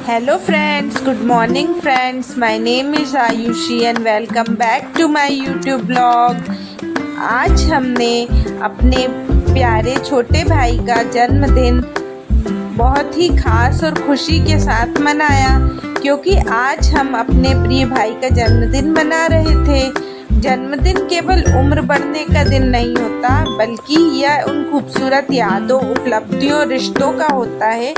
Hello friends, good morning friends. My name is Ayushi and welcome back to my YouTube blog. आज हमने अपने प्यारे छोटे भाई का जन्मदिन बहुत ही खास और खुशी के साथ मनाया, क्योंकि आज हम अपने प्रिय भाई का जन्मदिन मना रहे थे। जन्मदिन केवल उम्र बढ़ने का दिन नहीं होता, बल्कि यह उन खूबसूरत यादों, उपलब्धियों, रिश्तों का होता है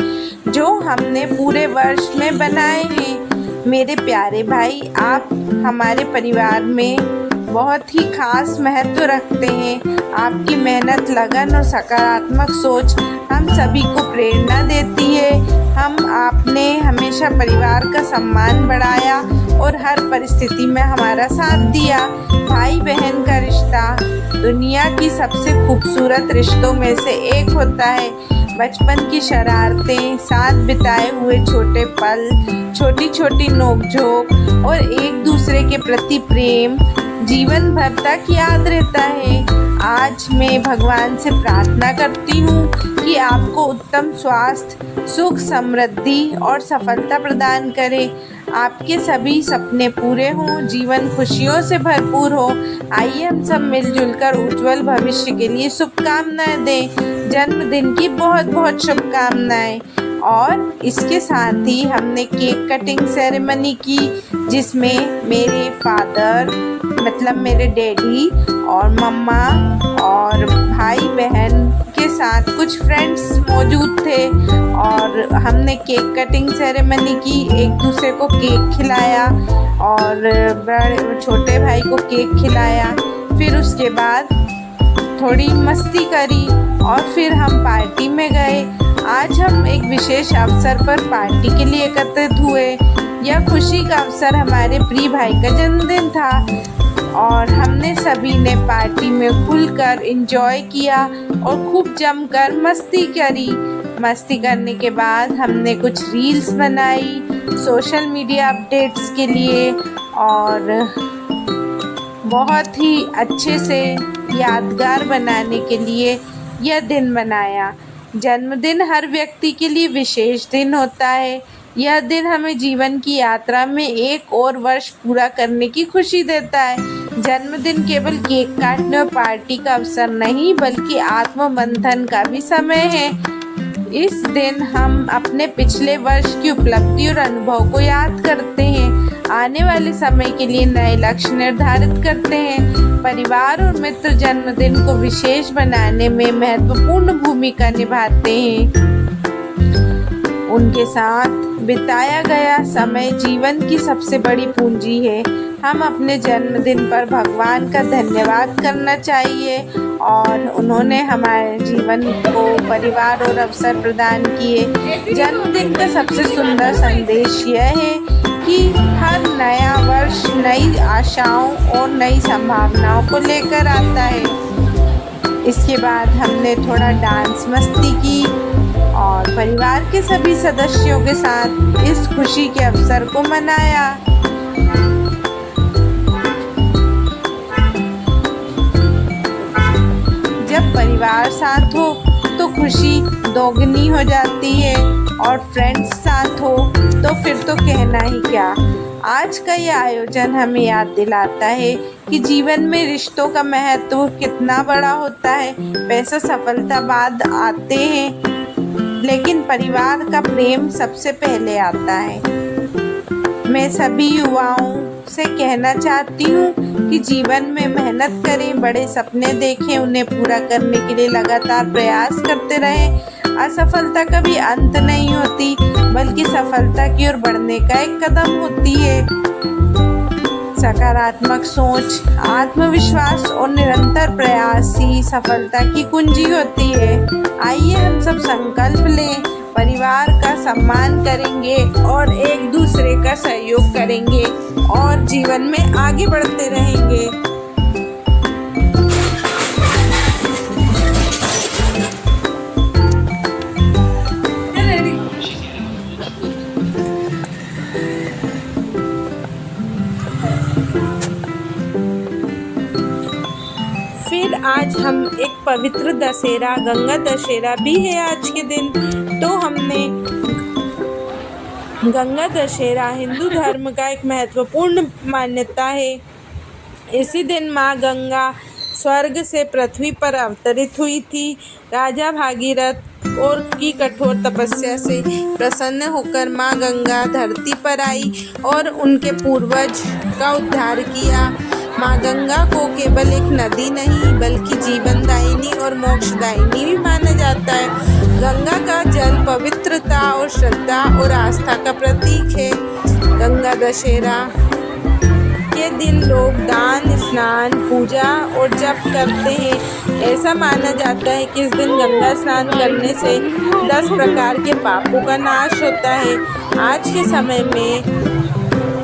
जो हमने पूरे वर्ष में बनाए हैं। मेरे प्यारे भाई, आप हमारे परिवार में बहुत ही खास महत्व रखते हैं। आपकी मेहनत, लगन और सकारात्मक सोच हम सभी को प्रेरणा देती है। आपने हमेशा परिवार का सम्मान बढ़ाया और हर परिस्थिति में हमारा साथ दिया। भाई बहन का रिश्ता दुनिया की सबसे खूबसूरत रिश्तों में से एक होता है। बचपन की शरारतें, साथ बिताए हुए छोटे पल, छोटी छोटी नोकझोंक और एक दूसरे के प्रति प्रेम जीवन भर तक याद रहता है। आज मैं भगवान से प्रार्थना करती हूँ कि आपको उत्तम स्वास्थ्य, सुख, समृद्धि और सफलता प्रदान करे। आपके सभी सपने पूरे हों, जीवन खुशियों से भरपूर हो। आइए हम सब मिलजुल कर उज्जवल भविष्य के लिए शुभकामनाएं दें। जन्मदिन की बहुत बहुत शुभकामनाएं। और इसके साथ ही हमने केक कटिंग सेरेमनी की, जिसमें मेरे फादर मतलब मेरे डैडी और मम्मा और भाई बहन के साथ कुछ फ्रेंड्स मौजूद थे और हमने केक कटिंग सेरेमनी की। एक दूसरे को केक खिलाया और बड़े छोटे भाई को केक खिलाया। फिर उसके बाद थोड़ी मस्ती करी और फिर हम पार्टी में गए। आज हम एक विशेष अवसर पर पार्टी के लिए एकत्रित हुए। यह खुशी का अवसर हमारे प्रिय भाई का जन्मदिन था और हमने सभी ने पार्टी में खुलकर एंजॉय किया और खूब जमकर मस्ती करी। मस्ती करने के बाद हमने कुछ रील्स बनाई सोशल मीडिया अपडेट्स के लिए और बहुत ही अच्छे से यादगार बनाने के लिए यह दिन मनाया। जन्मदिन हर व्यक्ति के लिए विशेष दिन होता है। यह दिन हमें जीवन की यात्रा में एक और वर्ष पूरा करने की खुशी देता है। जन्मदिन केवल केक काटने और पार्टी का अवसर नहीं, बल्कि आत्ममंथन का भी समय है। इस दिन हम अपने पिछले वर्ष की उपलब्धि और अनुभव को याद करते हैं, आने वाले समय के लिए नए लक्ष्य निर्धारित करते हैं। परिवार और मित्र जन्मदिन को विशेष बनाने में महत्वपूर्ण भूमिका निभाते हैं। उनके साथ बिताया गया समय जीवन की सबसे बड़ी पूंजी है। हम अपने जन्मदिन पर भगवान का धन्यवाद करना चाहिए और उन्होंने हमारे जीवन को परिवार और अवसर प्रदान किए। जन्मदिन का सबसे सुंदर संदेश यह है कि हर नया वर्ष नई आशाओं और नई संभावनाओं को लेकर आता है। इसके बाद हमने थोड़ा डांस मस्ती की और परिवार के सभी सदस्यों के साथ इस खुशी के अवसर को मनाया। जब परिवार साथ हो तो खुशी दोगुनी हो जाती है और फ्रेंड्स साथ हो तो फिर तो कहना ही क्या। आज का यह आयोजन हमें याद दिलाता है कि जीवन में रिश्तों का महत्व कितना बड़ा होता है। पैसा, सफलता बाद आते हैं, लेकिन परिवार का प्रेम सबसे पहले आता है। मैं सभी युवाओं से कहना चाहती हूँ कि जीवन में मेहनत करें, बड़े सपने देखें, उन्हें पूरा करने के लिए लगातार प्रयास करते रहें। असफलता कभी अंत नहीं होती, बल्कि सफलता की ओर बढ़ने का एक कदम होती है। सकारात्मक सोच, आत्मविश्वास और निरंतर प्रयास ही सफलता की कुंजी होती है। आइए हम सब संकल्प लें, परिवार का सम्मान करेंगे और एक दूसरे का सहयोग करेंगे और जीवन में आगे बढ़ते रहेंगे। फिर आज हम एक पवित्र दशहरा, गंगा दशहरा भी है आज के दिन, तो हमने गंगा दशहरा हिंदू धर्म का एक महत्वपूर्ण मान्यता है। इसी दिन माँ गंगा स्वर्ग से पृथ्वी पर अवतरित हुई थी। राजा भागीरथ और की कठोर तपस्या से प्रसन्न होकर माँ गंगा धरती पर आई और उनके पूर्वज का उद्धार किया। माँ गंगा को केवल एक नदी नहीं बल्कि जीवनदायिनी और मोक्षदायिनी भी माना जाता है। गंगा का जल पवित्रता और श्रद्धा और आस्था का प्रतीक है। गंगा दशहरा के दिन लोग दान, स्नान, पूजा और जप करते हैं। ऐसा माना जाता है कि इस दिन गंगा स्नान करने से 10 प्रकार के पापों का नाश होता है। आज के समय में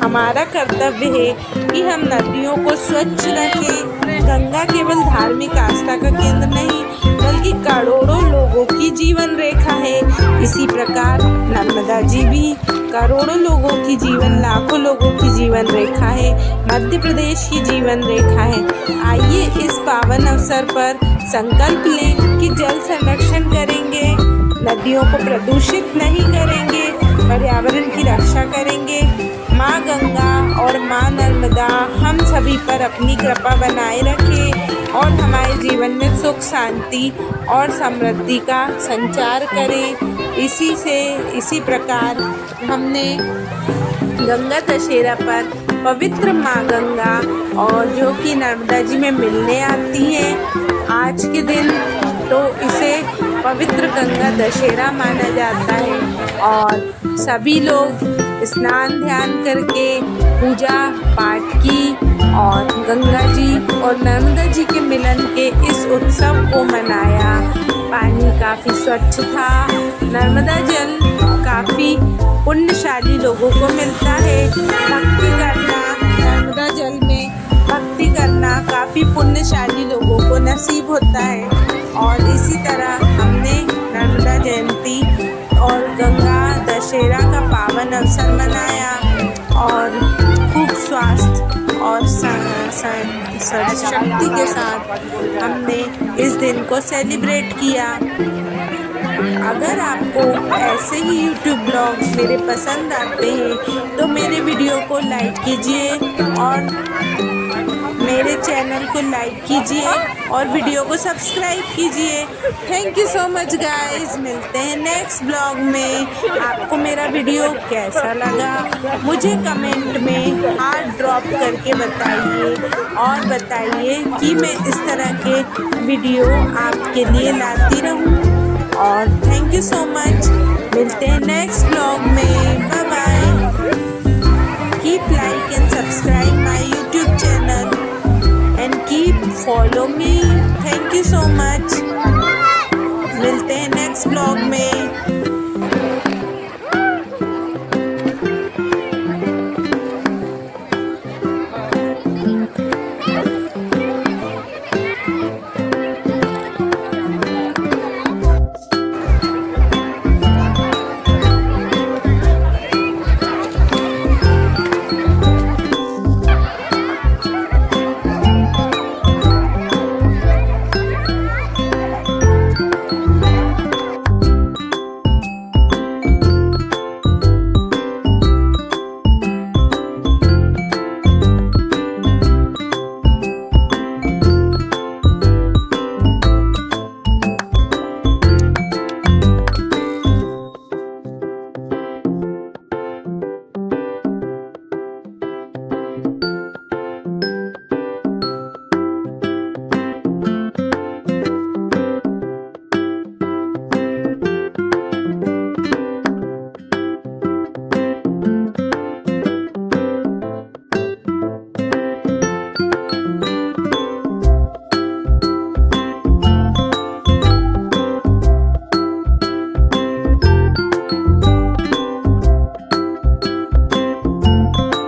हमारा कर्तव्य है कि हम नदियों को स्वच्छ रखें। गंगा केवल धार्मिक आस्था का केंद्र नहीं बल्कि करोड़ों लोगों की जीवन रेखा है। इसी प्रकार नर्मदा जी भी करोड़ों लोगों की जीवन, लाखों लोगों की जीवन रेखा है, मध्य प्रदेश की जीवन रेखा है। आइए इस पावन अवसर पर संकल्प लें कि जल संरक्षण करेंगे, नदियों को प्रदूषित नहीं करेंगे, पर्यावरण की रक्षा करेंगे। माँ गंगा और माँ नर्मदा हम सभी पर अपनी कृपा बनाए रखें और हमारे जीवन में सुख, शांति और समृद्धि का संचार करें। इसी प्रकार हमने गंगा दशहरा पर पवित्र माँ गंगा और जो कि नर्मदा जी में मिलने आती हैं आज के दिन, तो इसे पवित्र गंगा दशहरा माना जाता है। और सभी लोग स्नान ध्यान करके पूजा पाठ की और गंगा जी और नर्मदा जी के मिलन के इस उत्सव को मनाया। पानी काफ़ी स्वच्छ था। नर्मदा जल काफ़ी पुण्यशाली लोगों को मिलता है। भक्ति करना, नर्मदा जल में भक्ति करना काफ़ी पुण्यशाली लोगों को नसीब होता है। और इसी तरह हमने नर्मदा जयंती और गंगा दशहरा का पावन अवसर मनाया और खूब स्वास्थ्य और शक्ति के साथ हमने इस दिन को सेलिब्रेट किया। अगर आपको ऐसे ही YouTube ब्लॉग मेरे पसंद आते हैं तो मेरे वीडियो को लाइक कीजिए और मेरे चैनल को लाइक कीजिए और वीडियो को सब्सक्राइब कीजिए। Thank you so much guys. मिलते हैं नेक्स्ट ब्लॉग में। आपको मेरा वीडियो कैसा लगा मुझे कमेंट में हार्ट ड्रॉप करके बताइए और बताइए कि मैं इस तरह के वीडियो आपके लिए लाती रहूं। और थैंक यू सो मच। मिलते हैं नेक्स्ट ब्लॉग में।